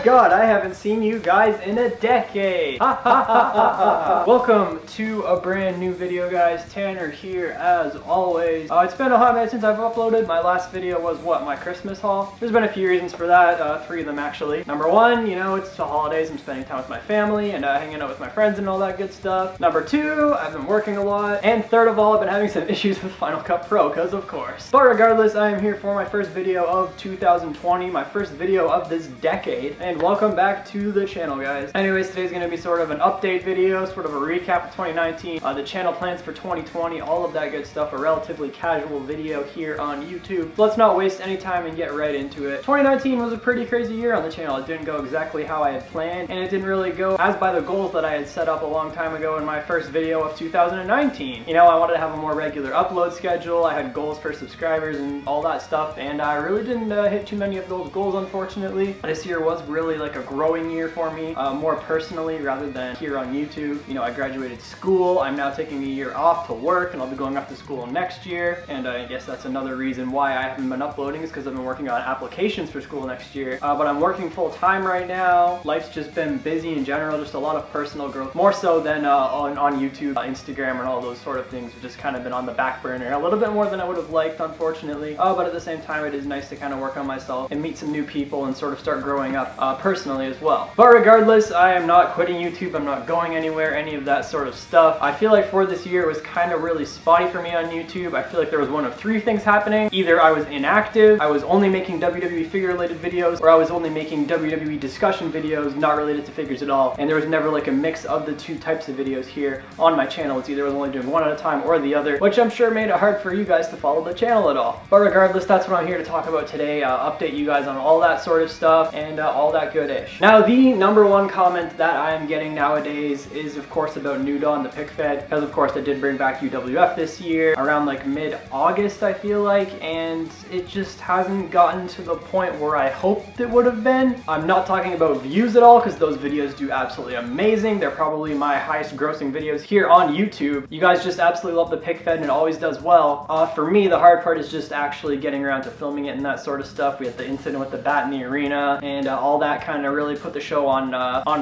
god, I haven't seen you guys in a decade. Welcome to a brand new video, guys. Tanner here as always. It's been a hot minute since I've uploaded. My last video was what, my Christmas haul? There's been a few reasons for that, 3 of them actually. Number 1, you know, it's the holidays. I'm spending time with my family and hanging out with my friends and all that good stuff. Number 2, I've been working a lot. And third of all, I've been having some issues with Final Cut Pro, because of course. But regardless, I am here for my first video of 2020, my first video of this decade, and welcome back to the channel, guys. Anyways, today's gonna be sort of an update video, sort of a recap of 2019, the channel plans for 2020, all of that good stuff, a relatively casual video here on YouTube. So let's not waste any time and get right into it. 2019 was a pretty crazy year on the channel. It didn't go exactly how I had planned, and it didn't really go as by the goals that I had set up a long time ago in my first video of 2019. You know, I wanted to have a more regular upload schedule, I had goals for subscribers and all that stuff, and I really didn't hit too many of those goals, unfortunately. This year was really like a growing year for me, more personally rather than here on YouTube. You know, I graduated school, I'm now taking a year off to work, and I'll be going off to school next year, and I guess that's another reason why I haven't been uploading, is because I've been working on applications for school next year. But I'm working full time right now. Life's just been busy in general, just a lot of personal growth, more so than on YouTube, Instagram, and all those sort of things have just kind of been on the back burner a little bit more than I would have liked, unfortunately. But at the same time, it is nice to kind of work on myself and meet some new people and sort of start growing up personally as well. But regardless, I am not quitting YouTube. I'm not going anywhere, any of that sort of stuff. I feel like for this year, it was kind of really spotty for me on YouTube. I feel like there was one of 3 things happening. Either I was inactive, I was only making WWE figure related videos, or I was only making WWE discussion videos not related to figures at all. And there was never like a mix of the 2 types of videos here on my channel. It's either I was only doing one at a time or the other, which I'm sure made it hard for you guys to follow the channel at all. But regardless, that's what I'm here to talk about today. Update you guys on all that sort of stuff and all that good-ish. Now, the number 1 comment that I am getting nowadays is of course about New Dawn, the pick fed, because of course I did bring back UWF this year around like mid-August, I feel like, and it just hasn't gotten to the point where I hoped it would have been. I'm not talking about views at all, because those videos do absolutely amazing. They're probably my highest grossing videos here on YouTube. You guys just absolutely love the pick fed and it always does well. For me, the hard part is just actually getting around to filming it and that sort of stuff. We had the incident with the bat in the arena, and all that kind of really put the show on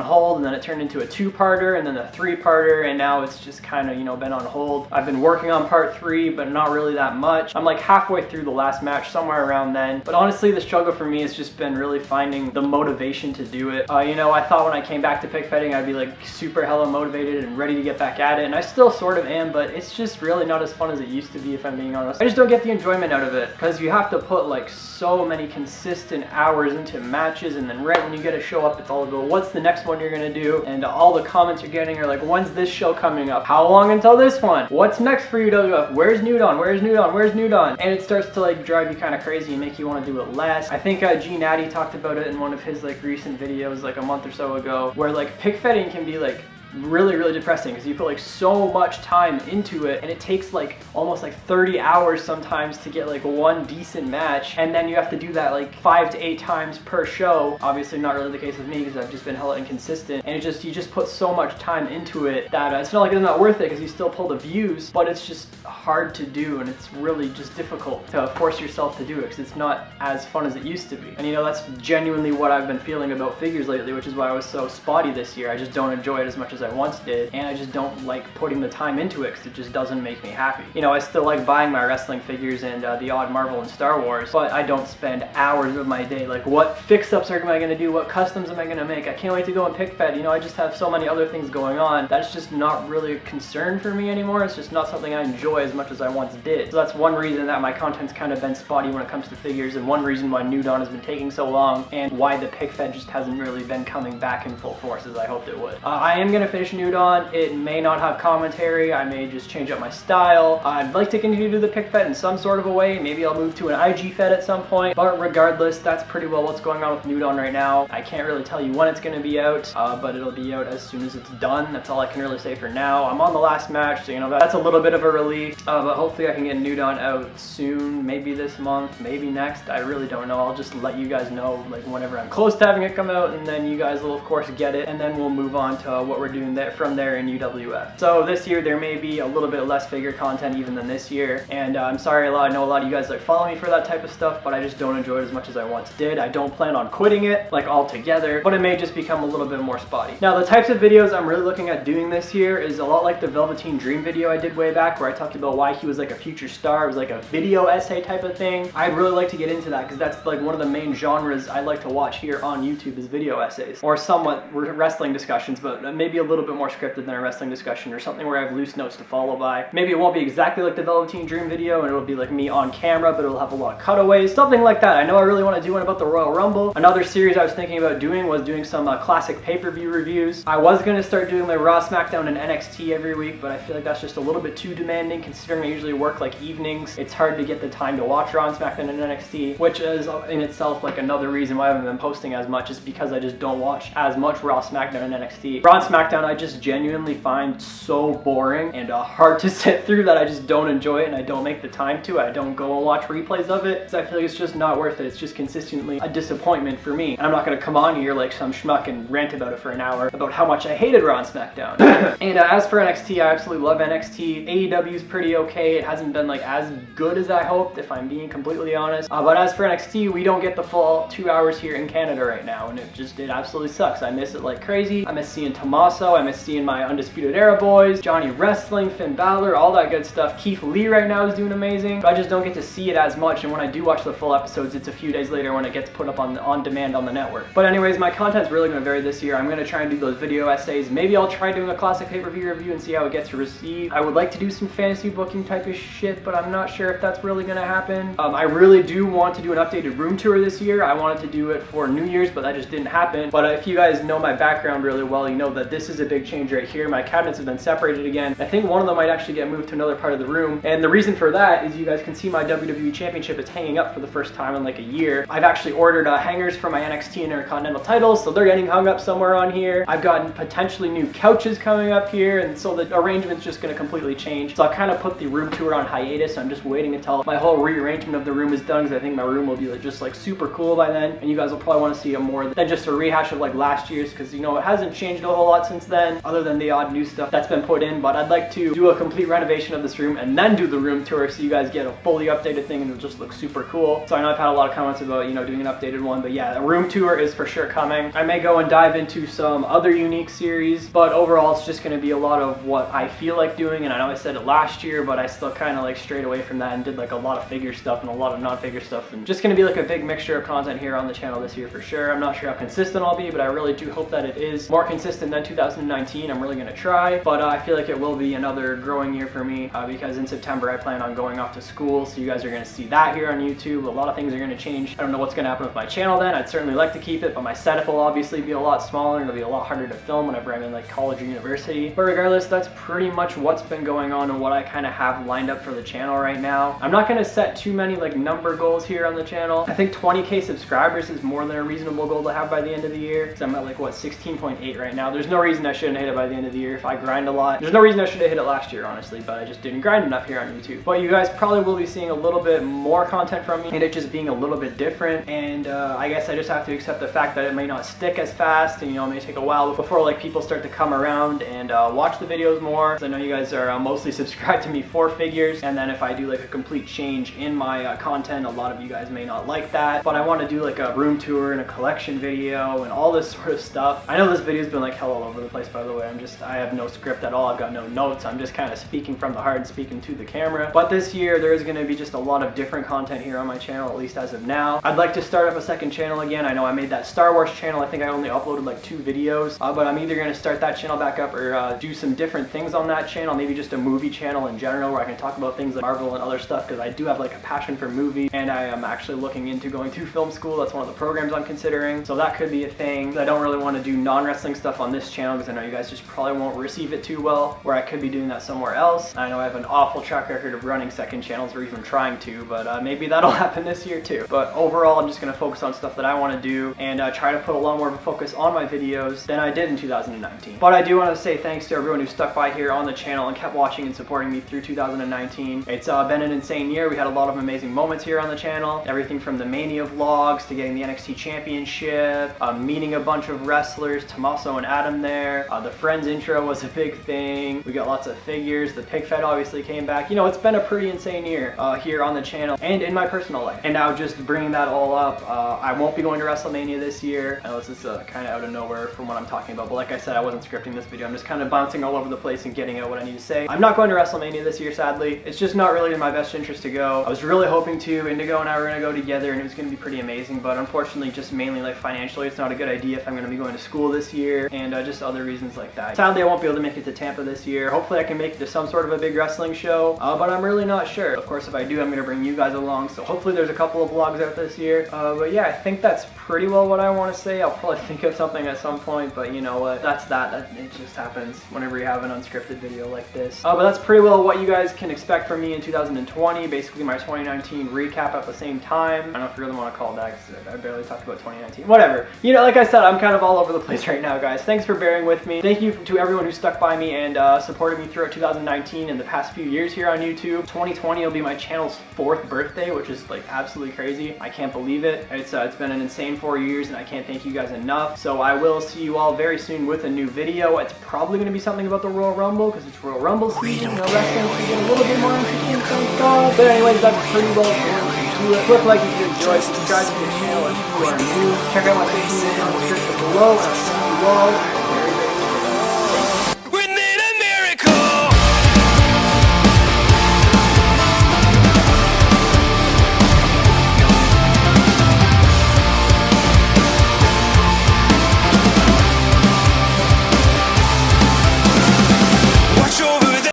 hold, and then it turned into a 2-parter and then a 3-parter, and now it's just kind of, you know, been on hold. I've been working on part 3, but not really that much. I'm like halfway through the last match, somewhere around then. But honestly, the struggle for me has just been really finding the motivation to do it. You know, I thought when I came back to pick fetting, I'd be like super hella motivated and ready to get back at it, and I still sort of am, but it's just really not as fun as it used to be, if I'm being honest. I just don't get the enjoyment out of it, because you have to put like so many consistent hours into matches, and then right when you get a show up, it's all about what's the next one you're gonna do, and all the comments you're getting are like, when's this show coming up? How long until this one? What's next for UWF? Where's New Dawn? Where's New Dawn? Where's New Dawn? And it starts to like drive you kind of crazy and make you want to do it less. I think G Natty talked about it in one of his like recent videos like a month or so ago, where like pick fetting can be like really depressing, because you put like so much time into it, and it takes like almost like 30 hours sometimes to get like one decent match, and then you have to do that like 5 to 8 times per show. Obviously not really the case with me, because I've just been hella inconsistent, and you just put so much time into it that it's not like it's not worth it, because you still pull the views, but it's just hard to do, and it's really just difficult to force yourself to do it, because it's not as fun as it used to be. And you know, that's genuinely what I've been feeling about figures lately, which is why I was so spotty this year. I just don't enjoy it as much as I once did, and I just don't like putting the time into it, because it just doesn't make me happy. You know, I still like buying my wrestling figures and the odd Marvel and Star Wars, but I don't spend hours of my day like, what fix-ups am I going to do? What customs am I going to make? I can't wait to go and pick fed. You know, I just have so many other things going on that's just not really a concern for me anymore. It's just not something I enjoy as much as I once did. So that's one reason that my content's kind of been spotty when it comes to figures, and one reason why New Dawn has been taking so long, and why the pick fed just hasn't really been coming back in full force as I hoped it would. I am going to finish New Dawn. It may not have commentary. I may just change up my style. I'd like to continue to do the pick fed in some sort of a way. Maybe I'll move to an IG fed at some point, but regardless, that's pretty well what's going on with New Dawn right now. I can't really tell you when it's going to be out, but it'll be out as soon as it's done. That's all I can really say for now. I'm on the last match, so you know, that's a little bit of a relief, but hopefully I can get New Dawn out soon, maybe this month, maybe next. I really don't know. I'll just let you guys know like whenever I'm close to having it come out, and then you guys will of course get it, and then we'll move on to what we're doing that from there in UWF. So this year there may be a little bit less figure content even than this year, and I'm sorry, I know a lot of you guys like follow me for that type of stuff, but I just don't enjoy it as much as I once did. I don't plan on quitting it like altogether, but it may just become a little bit more spotty. Now the types of videos I'm really looking at doing this year is a lot like the Velveteen Dream video I did way back, where I talked about why he was like a future star. It was like a video essay type of thing. I'd really like to get into that because that's like one of the main genres I like to watch here on YouTube is video essays, or somewhat wrestling discussions, but maybe a little bit more scripted than a wrestling discussion, or something where I have loose notes to follow by. Maybe it won't be exactly like the Velveteen Dream video and it'll be like me on camera, but it'll have a lot of cutaways, something like that. I know I really want to do one about the Royal Rumble. Another series I was thinking about doing was doing some classic pay-per-view reviews. I was going to start doing my Raw, SmackDown, and NXT every week, but I feel like that's just a little bit too demanding considering I usually work like evenings. It's hard to get the time to watch Raw, SmackDown, and NXT, which is in itself like another reason why I haven't been posting as much, is because I just don't watch as much Raw, SmackDown, and NXT. Raw and SmackDown I just genuinely find so boring and hard to sit through that I just don't enjoy it, and I don't make the time to. I don't go and watch replays of it because I feel like it's just not worth it. It's just consistently a disappointment for me. And I'm not going to come on here like some schmuck and rant about it for an hour about how much I hated Raw and SmackDown. And as for NXT, I absolutely love NXT. AEW is pretty okay. It hasn't been like as good as I hoped, if I'm being completely honest. But as for NXT, we don't get the full 2 hours here in Canada right now, and it absolutely sucks. I miss it like crazy. I miss seeing Tommaso. I miss seeing my Undisputed Era boys, Johnny Wrestling, Finn Balor, all that good stuff. Keith Lee right now is doing amazing, but I just don't get to see it as much, and when I do watch the full episodes, it's a few days later when it gets put up on demand on the network. But anyways, my content's really going to vary this year. I'm going to try and do those video essays. Maybe I'll try doing a classic pay-per-view review and see how it gets received. I would like to do some fantasy booking type of shit, but I'm not sure if that's really going to happen. I really do want to do an updated room tour this year. I wanted to do it for New Year's, but that just didn't happen. But if you guys know my background really well, you know that this is a big change right here. My cabinets have been separated again. I think one of them might actually get moved to another part of the room, and the reason for that is you guys can see my WWE Championship is hanging up for the first time in like a year. I've actually ordered hangers for my NXT and Intercontinental titles, so they're getting hung up somewhere on here. I've gotten potentially new couches coming up here, and so the arrangement's just going to completely change. So I kind of put the room tour on hiatus. I'm just waiting until my whole rearrangement of the room is done, because I think my room will be like, just like super cool by then, and you guys will probably want to see it more than just a rehash of like last year's, because you know it hasn't changed a whole lot since then, other than the odd new stuff that's been put in. But I'd like to do a complete renovation of this room and then do the room tour, so you guys get a fully updated thing and it'll just look super cool. So I know I've had a lot of comments about, you know, doing an updated one, but yeah, a room tour is for sure coming. I may go and dive into some other unique series, but overall it's just going to be a lot of what I feel like doing. And I know I said it last year, but I still kind of like strayed away from that and did like a lot of figure stuff and a lot of non-figure stuff, and just going to be like a big mixture of content here on the channel this year for sure. I'm not sure how consistent I'll be, but I really do hope that it is more consistent than 2019. I'm really going to try, but I feel like it will be another growing year for me, because in September I plan on going off to school, so you guys are going to see that here on YouTube. A lot of things are going to change. I don't know what's going to happen with my channel then. I'd certainly like to keep it, but my setup will obviously be a lot smaller and it'll be a lot harder to film whenever I'm in like college or university. But regardless, that's pretty much what's been going on and what I kind of have lined up for the channel right now. I'm not going to set too many like number goals here on the channel. I think 20k subscribers is more than a reasonable goal to have by the end of the year, because I'm at like what, 16.8 right now. There's no reason I shouldn't hit it by the end of the year if I grind a lot. There's no reason I should have hit it last year, honestly, but I just didn't grind enough here on YouTube. But you guys probably will be seeing a little bit more content from me, and it just being a little bit different. And I guess I just have to accept the fact that it may not stick as fast, and you know, it may take a while before like people start to come around and watch the videos more. So I know you guys are mostly subscribed to me for figures, and then if I do like a complete change in my content, a lot of you guys may not like that. But I want to do like a room tour and a collection video and all this sort of stuff. I know this video's been like hell all over the place, by the way. I have no script at all. I've got no notes. I'm just kind of speaking from the heart and speaking to the camera. But this year there is going to be just a lot of different content here on my channel, at least as of now. I'd like to start up a second channel again. I know I made that Star Wars channel. I think I only uploaded like 2 videos, but I'm either going to start that channel back up or do some different things on that channel. Maybe just a movie channel in general where I can talk about things like Marvel and other stuff, because I do have like a passion for movies, and I am actually looking into going to film school. That's one of the programs I'm considering, so that could be a thing. I don't really want to do non-wrestling stuff on this channel because I know you guys just probably won't receive it too well, where I could be doing that somewhere else. I know I have an awful track record of running second channels, or even trying to, but maybe that'll happen this year too. But overall, I'm just going to focus on stuff that I want to do and try to put a lot more of a focus on my videos than I did in 2019. But I do want to say thanks to everyone who stuck by here on the channel and kept watching and supporting me through 2019. It's been an insane year. We had a lot of amazing moments here on the channel. Everything from the Mania vlogs to getting the NXT Championship, meeting a bunch of wrestlers, Tommaso and Adam there. there. The Friends intro was a big thing. We got lots of figures. The pig fed obviously came back. You know, it's been a pretty insane year here on the channel and in my personal life. And now just bringing that all up, I won't be going to WrestleMania this year. I know this is kind of out of nowhere from what I'm talking about, but like I said, I wasn't scripting this video. I'm just kind of bouncing all over the place and getting out what I need to say. I'm not going to WrestleMania this year, sadly. It's just not really in my best interest to go. I was really hoping to. Indigo and I were going to go together, and it was going to be pretty amazing, but unfortunately, just mainly like financially, it's not a good idea if I'm going to be going to school this year, and just other reasons like that. Sadly, I won't be able to make it to Tampa this year. Hopefully, I can make it to some sort of a big wrestling show, but I'm really not sure. Of course, if I do, I'm going to bring you guys along, so hopefully there's a couple of vlogs out this year. But yeah, I think that's pretty well what I want to say. I'll probably think of something at some point, but you know what? That's that. It just happens whenever you have an unscripted video like this. But that's pretty well what you guys can expect from me in 2020. Basically, my 2019 recap at the same time. I don't know if you really want to call it that, because I barely talked about 2019. Whatever. You know, like I said, I'm kind of all over the place right now, guys. Thanks for bearing with me. Thank you to everyone who stuck by me and supported me throughout 2019 and the past few years here on YouTube. 2020 will be my channel's 4th birthday, which is like absolutely crazy. I can't believe it. It's been an insane 4 years, and I can't thank you guys enough. So I will see you all very soon with a new video. It's probably going to be something about the Royal Rumble, because it's Royal Rumble season. You know, wrestling season, a little bit more interesting, thank God. But anyways, that's pretty well it. Click like if you enjoyed, subscribe to the channel if you are new. Check out my social media in the description below, and I'll see you all